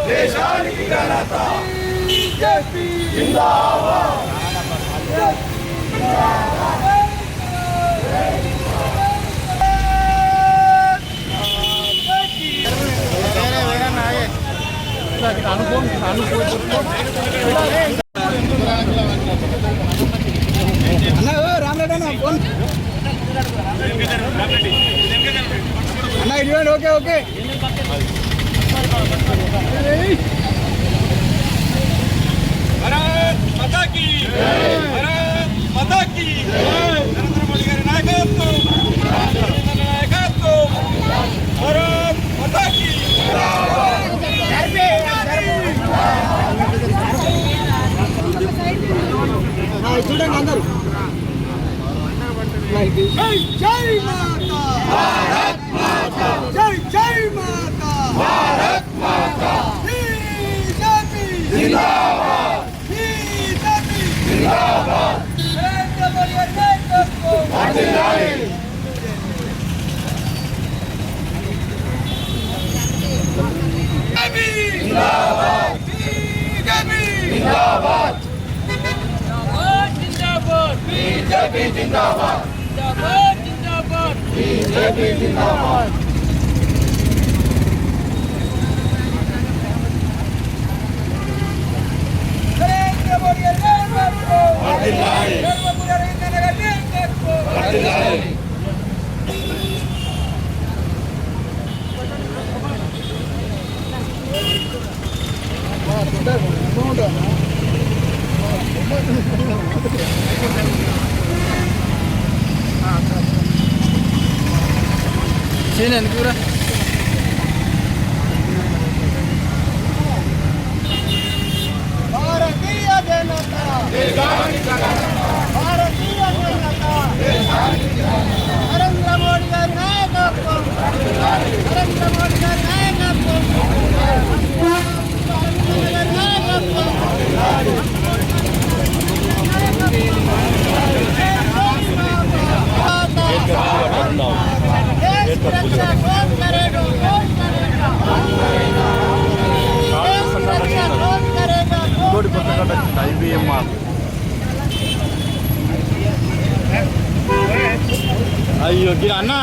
దేశానికి ఘనత బీజేపీ జిందాబాద్ రామరెడ్డి అన్న ఫోన్ అన్న ఇవ్వండి. ఓకే ఓకే భారత్ మాతా కీ భారత్ మాతా కీ నరేంద్ర మోడీ గారి నాయకత్వం భారత్ మాతా కీ చూడండి అందరూ జై జై మాతా భారత్ మాతా జై జై మాతా భారత్ మాతా బీజేపీ జిందాబాద్ బీజేపీ జిందాబాద్ నరేంద్ర మోడీ గారి నాయకత్వం వర్ధిల్లాలి జిందాబాద్ బీజేపీ జిందాబాద్ बीजेपी जिंदाबाद जिंदाबाद जिंदाबाद बीजेपी जिंदाबाद नरेंद्र मोदी नेतृत्व వర్ధిల్లాలి నరేంద్ర మోదీ నేతృత్వం వర్ధిల్లాలి Sini pura. Bharatiya Janata. Bharatiya Janata. Narendra Modi garu nayakatvam. Narendra Modi garu nayakatvam. అయ్యో గిరా అన్న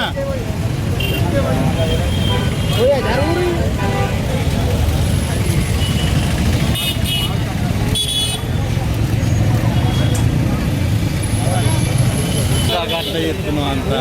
అట్లా చెప్తున్నాం అంతా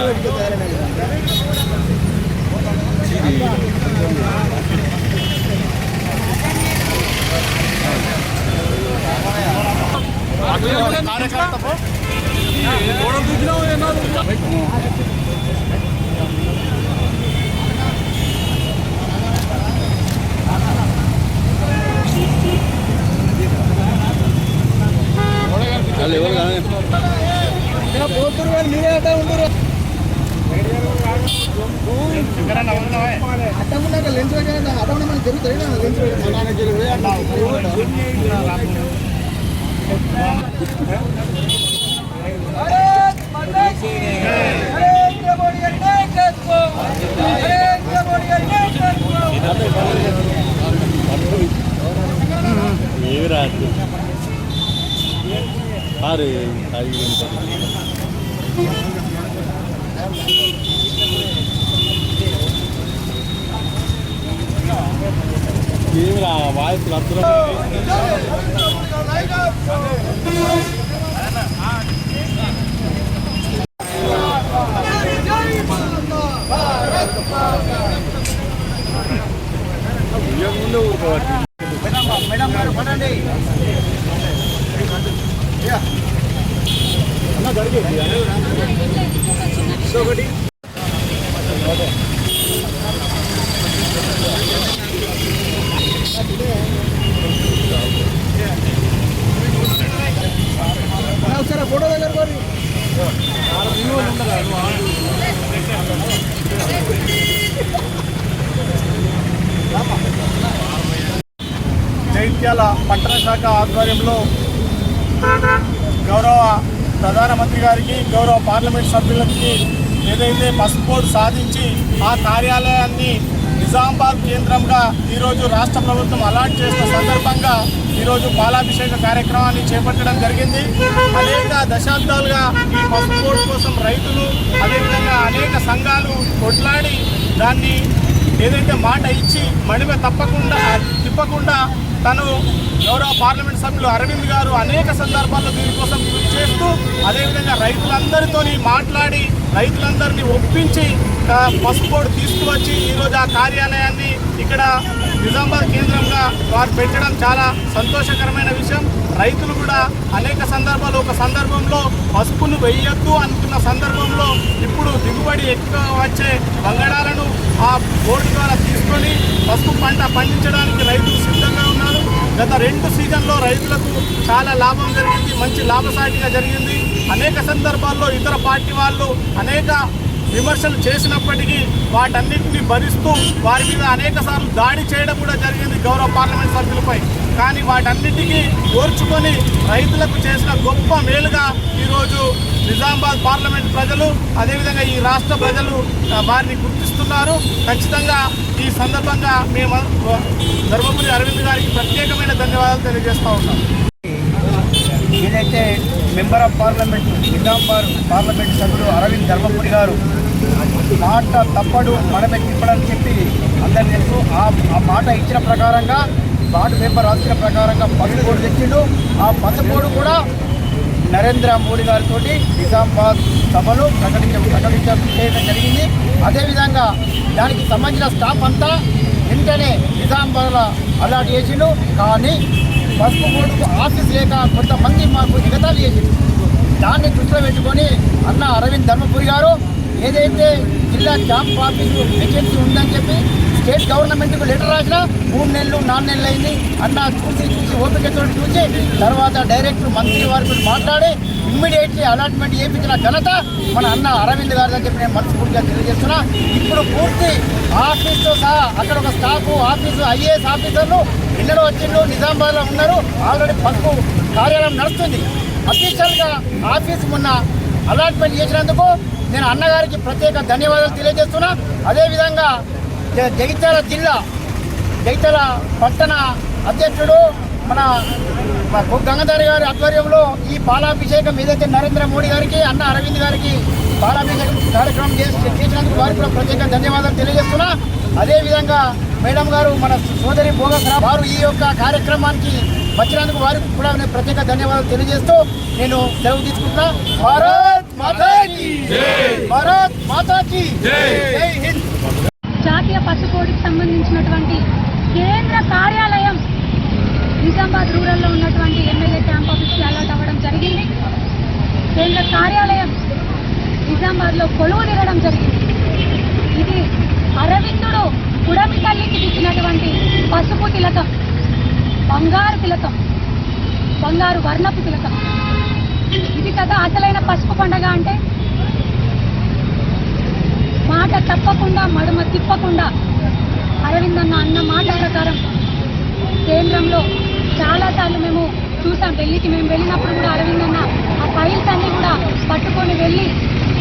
పోతురు వాళ్ళు మీరే అట్లా ఉంటారు అట్టకుండా లెన్స్ అట్టకుండా మనకు జరుగుతుంది ఏవి రాదు అరే ఏమిరా వాయిస్ అందరూ ముందు ఊరుకోవచ్చు మేడం గారు పడండి అన్న జరిగేది ఒకటి ఒకసారి ఫోటో దగ్గర కోరి జైత్యాల పట్టణ శాఖ ఆధ్వర్యంలో గౌరవ ప్రధానమంత్రి గారికి గౌరవ పార్లమెంట్ సభ్యులకి ఏదైతే పసుపు బోర్డు సాధించి ఆ కార్యాలయాన్ని నిజామాబాద్ కేంద్రంగా ఈరోజు రాష్ట్ర ప్రభుత్వం అలాట్ చేసిన సందర్భంగా ఈరోజు పాలాభిషేక కార్యక్రమాన్ని చేపట్టడం జరిగింది. అనేక దశాబ్దాలుగా ఈ పసుపు బోర్డు కోసం రైతులు అదేవిధంగా అనేక సంఘాలు కొట్లాడి దాన్ని ఏదైతే మాట ఇచ్చి మడిమ తిప్పకుండా తను గౌరవ పార్లమెంట్ సభ్యులు అరవింద్ గారు అనేక సందర్భాల్లో దీనికోసం కృషి చేస్తూ అదేవిధంగా రైతులందరితో మాట్లాడి రైతులందరినీ ఒప్పించి పసుపు బోర్డు తీసుకువచ్చి ఈరోజు ఆ కార్యాలయాన్ని ఇక్కడ నిజామాబాద్ కేంద్రంగా వారు పెట్టడం చాలా సంతోషకరమైన విషయం. రైతులు కూడా అనేక సందర్భాలు ఒక సందర్భంలో పసుపును వేయొద్దు అనుకున్న సందర్భంలో ఇప్పుడు దిగుబడి ఎక్కువ వచ్చే బంగాళాలను ఆ బోర్డు ద్వారా తీసుకొని పసుపు పంట పండించడానికి రైతులు సిద్ధంగా ఉన్నారు. గత 2 సీజన్లో రైతులకు చాలా లాభం జరిగింది, మంచి లాభసాటిగా జరిగింది. అనేక సందర్భాల్లో ఇతర పార్టీ వాళ్ళు అనేక విమర్శలు చేసినప్పటికీ వాటన్నిటిని భరిస్తూ వారి మీద అనేక సార్లు దాడి చేయడం కూడా జరిగింది గౌరవ పార్లమెంట్ సభ్యులపై. కానీ వాటన్నిటికీ ఓర్చుకొని రైతులకు చేసిన గొప్ప మేలుగా ఈరోజు నిజామాబాద్ పార్లమెంట్ ప్రజలు అదేవిధంగా ఈ రాష్ట్ర ప్రజలు వారిని గుర్తిస్తున్నారు. ఖచ్చితంగా ఈ సందర్భంగా మేము ధర్మపురి అరవింద్ గారికి ప్రత్యేకమైన ధన్యవాదాలు తెలియజేస్తూ ఉన్నాం. ఏదైతే member of parliament Nizamabad parliament సభ్యులు అరవింద్ ధర్మపురి గారు మాట తప్పడు మడమె తిప్పడని చెప్పి అందరికీ తెలుసు. ఆ మాట ఇచ్చిన ప్రకారంగా బాండ్ పేపర్ రాసిన ప్రకారంగా పసుపు బోర్డు తెచ్చిండు. ఆ పసుపు బోర్డు కూడా నరేంద్ర మోడీ గారితో నిజామాబాద్ సభలో చేయడం జరిగింది. అదేవిధంగా దానికి సంబంధించిన స్టాఫ్ అంతా వెంటనే నిజామాబాద్లో అలాట్ చేసిండు. కానీ పసుపు బోర్డుకు ఆఫీస్ లేక కొంతమంది మాకు ఎగతాళి చేసింది. దాన్ని దృష్టిలో పెట్టుకొని అన్న అరవింద్ ధర్మపురి గారు ఏదైతే జిల్లా క్యాంప్ ఆఫీసు వేకెన్సీ ఉందని చెప్పి స్టేట్ గవర్నమెంట్కు లెటర్ రాసినా 3 నెలలు 4 నెలలు అయింది. అన్న చూసి ఓపికతో చూసి తర్వాత డైరెక్ట్ మంత్రి వారితో మాట్లాడి ఇమ్మీడియట్లీ అలాట్మెంట్ చేయించిన ఘనత మన అన్న అరవింద్ గారు అని చెప్పి నేను మనస్ఫూర్తిగా తెలియజేస్తున్నా. ఇప్పుడు పూర్తి ఆఫీస్తో సహా అక్కడ ఒక స్టాఫ్ ఆఫీసు ఐఏఎస్ ఆఫీసర్లు ఇన్నరూ వచ్చిండ్రు, నిజామాబాద్లో ఉన్నారు. ఆల్రెడీ పసుపు కార్యాలయం నడుస్తుంది. అఫీషియల్గా ఆఫీస్ మొన్న అలాట్మెంట్ చేసినందుకు నేను అన్నగారికి ప్రత్యేక ధన్యవాదాలు తెలియజేస్తున్నా. అదేవిధంగా జగిత్యాల జిల్లా జగిత్యాల పట్టణ అధ్యక్షుడు మన గంగాధర్ గారి ఆధ్వర్యంలో ఈ పాలాభిషేకం ఏదైతే నరేంద్ర మోడీ గారికి అన్న అరవింద్ గారికి పాలాభిషేకం కార్యక్రమం చేసినందుకు వారికి కూడా ప్రత్యేక ధన్యవాదాలు తెలియజేస్తున్నా. అదేవిధంగా మేడం గారు మన సోదరి భోగస్ వారు ఈ యొక్క కార్యక్రమానికి వచ్చినందుకు వారికి కూడా నేను ప్రత్యేక ధన్యవాదాలు తెలియజేస్తూ నేను సెలవు తీసుకుంటున్నా. భారత్ మాతా కీ జై, భారత్ మాతా కీ జై, జై హింద్. జాతీయ పసుపు బోర్డుకి సంబంధించినటువంటి కేంద్ర కార్యాలయం నిజామాబాద్ రూరల్లో ఉన్నటువంటి ఎమ్మెల్యే క్యాంప్ ఆఫీస్కి అలాట్ అవ్వడం జరిగింది. కేంద్ర కార్యాలయం నిజామాబాద్లో కొలువు తీరడం జరిగింది. ఇది అరవిందుడు పుడమి తల్లికి ఇచ్చినటువంటి పసుపు తిలకం, బంగారు తిలకం, బంగారు వర్ణపు తిలకం. ఇది కదా అసలైన పసుపు పండగ అంటే. మాట తప్పకుండా మడమ తిప్పకుండా అరవింద్ అన్న మాట ప్రకారం కేంద్రంలో చాలాసార్లు మేము చూసాం. ఢిల్లీకి మేము వెళ్ళినప్పుడు కూడా అరవింద్ అన్న ఆ ఫైల్స్ అన్నీ కూడా పట్టుకొని వెళ్ళి,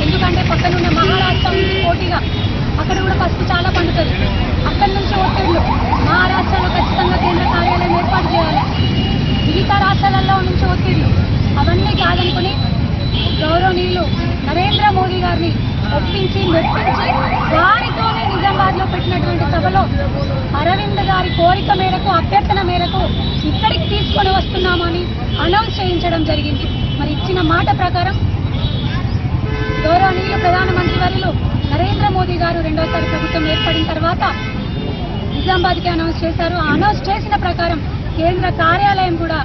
ఎందుకంటే పక్కనున్న మహారాష్ట్ర ఉంది పోటీగా, అక్కడ కూడా పసుపు చాలా పండుతుంది. అక్కడి నుంచి ఒత్తిళ్లు మహారాష్ట్రలో ఖచ్చితంగా కేంద్ర కార్యాలయం ఏర్పాటు చేయాలి, మిగతా రాష్ట్రాలలో నుంచి ఒత్తిళ్లు, అవన్నీ కాదనుకుని గౌరవనీయులు నరేంద్ర మోడీ గారిని ఒప్పించి మెప్పించి వారితోనే నిజామాబాద్లో పెట్టినటువంటి సభలో అరవింద్ గారి కోరిక మేరకు అభ్యర్థన మేరకు ఇక్కడికి తీసుకొని వస్తున్నామని అనౌన్స్ చేయించడం జరిగింది. మరి ఇచ్చిన మాట ప్రకారం గౌరవనీయులు ప్రధానమంత్రి వర్యులు నరేంద్ర మోదీ గారు రెండోసారి ప్రభుత్వం ఏర్పడిన తర్వాత నిజామాబాద్కి అనౌన్స్ చేశారు. ఆ అనౌన్స్ చేసిన ప్రకారం కేంద్ర కార్యాలయం కూడా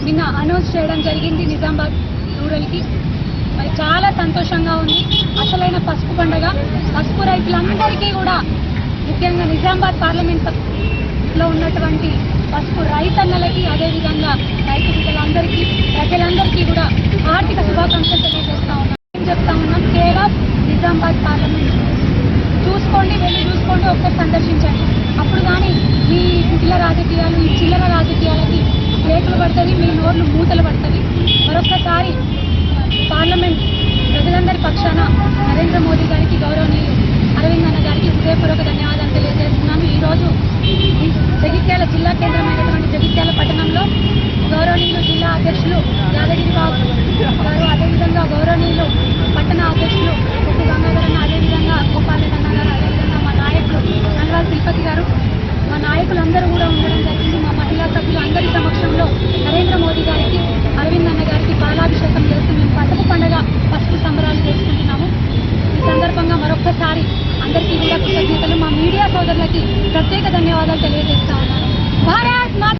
నిన్న అనౌన్స్ చేయడం జరిగింది నిజామాబాద్ రూరల్కి. మరి చాలా సంతోషంగా ఉంది. అసలైన పసుపు పండుగ పసుపు రైతులందరికీ కూడా, ముఖ్యంగా నిజామాబాద్ పార్లమెంట్లో ఉన్నటువంటి పసుపు రైతన్నలకి అదేవిధంగా రైతు బిడ్డలందరికీ ప్రజలందరికీ కూడా ఆర్థిక శుభాకాంక్షలు తెలియజేస్తా ఉన్నాం. ఏం చెప్తా ఉన్నాం, కేవలం నిజామాబాద్ పార్లమెంట్ చూసుకోండి, వెళ్ళి చూసుకోండి, ఒకసారి సందర్శించండి. అప్పుడు కానీ మీ గుడ్ల రాజకీయాలు ఈ చిల్లర రాజకీయాలకి బ్రేకులు పడుతుంది, మీ నోర్లు మూతలు పడుతుంది. మరొక్కసారి పార్లమెంట్ ప్రజలందరి పక్షాన నరేంద్ర మోదీ గారికి, గౌరవనీయులు అరవింద్ అన్న గారికి హృదయపూర్వక ధన్యవాదాలు తెలియజేస్తున్నాను. ఈరోజు జగిత్యాల జిల్లా కేంద్రమైనటువంటి జగిత్యాల పట్టణంలో గౌరవనీయులు జిల్లా అధ్యక్షులు యాదగిరి బాబు గారు, అదేవిధంగా గౌరవనీయులు పట్టణ అధ్యక్షులు